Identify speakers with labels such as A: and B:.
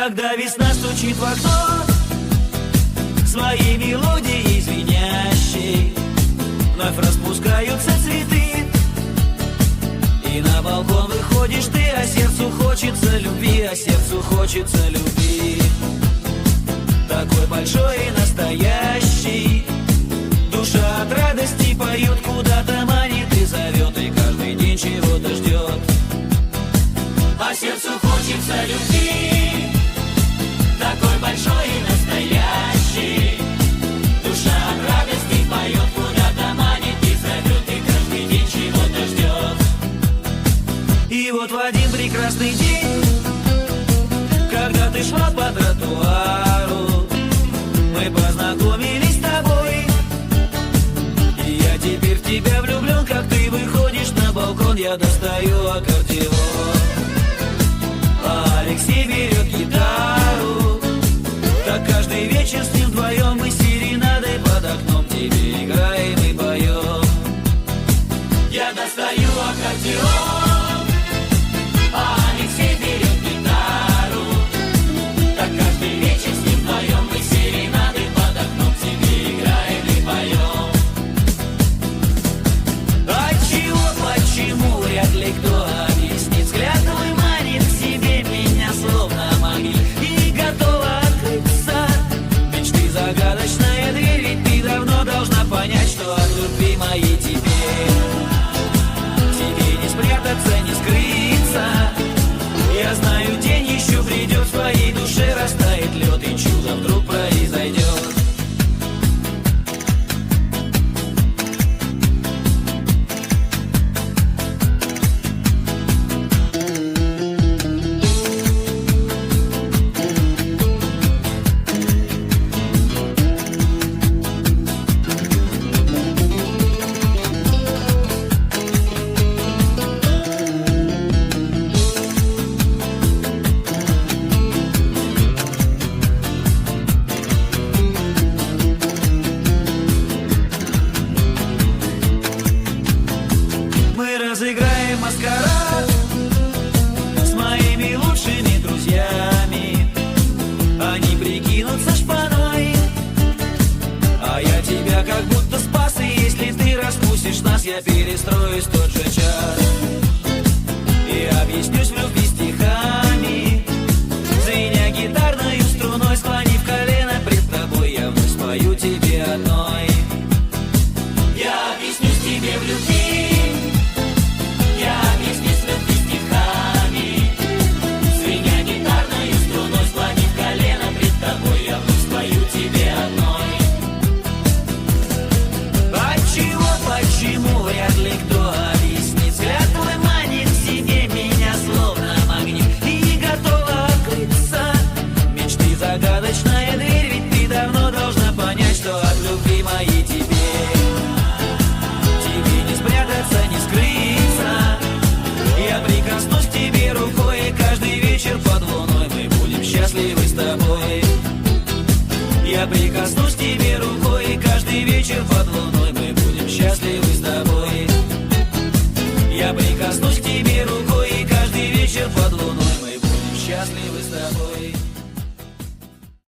A: Когда весна стучит в окно своей мелодией звенящей, вновь распускаются цветы, и на балкон выходишь ты, а сердцу хочется любви, а сердцу хочется любви. Такой большой и настоящий, душа от радости поет, куда-то манит и зовет, и каждый день чего-то ждет. А сердцу хочется любви, такой большой и настоящий, душа от радости поет, куда-то манит и зовет, и каждый день чего-то ждет. И вот в один прекрасный день, когда ты шла по тротуару, мы познакомились с тобой, и я теперь в тебя влюблен. Как ты выходишь на балкон, я достаю аккордеон, а Алексей берет гитару. Так каждый вечер с ним вдвоем мы серенадой под окном тебе играем и поем. Я достаю аккордеон, а Алексей берет гитару. Так каждый вечер с ним вдвоем мы серенадой под окном тебе играем и поем. Отчего, почему, вряд ли кто объяснит. Взгляд твой манит к себе меня словно магнит, и готова открыться мечты загадочная дверь. Ведь ты давно должна понять, что от любви моей тебе не спрятаться, не скрыться. Я знаю, день еще придет, в твоей душе растает лед, и чудо вдруг произойдет. Разыграем маскарад с моими лучшими друзьями. Они прикинутся шпаной, а я тебя как будто спас. И если ты распустишь нас, я перестроюсь в тот же час и объяснюсь в любви стихами. Звеня гитарной струной, склонив колено пред тобой, я вновь спою тебе одной. Я объяснюсь тебе в любви, я объяснюсь в любви стихами. Звеня гитарной струной, склонив колено пред тобой, я вновь спою тебе одной. Отчего, почему, вряд ли кто объяснит. Взгляд твой манит к себе меня словно магнит, и готова открыться мечты загадочная дверь. Ведь ты давно должна понять, что от любви моей тебе не спрятаться, не скрыться. Я прикоснусь к тебе рукой, и каждый вечер под луной мы будем счастливы с тобой. Я прикоснусь к тебе рукой, и каждый вечер под луной мы будем счастливы с тобой. Я прикоснусь к тебе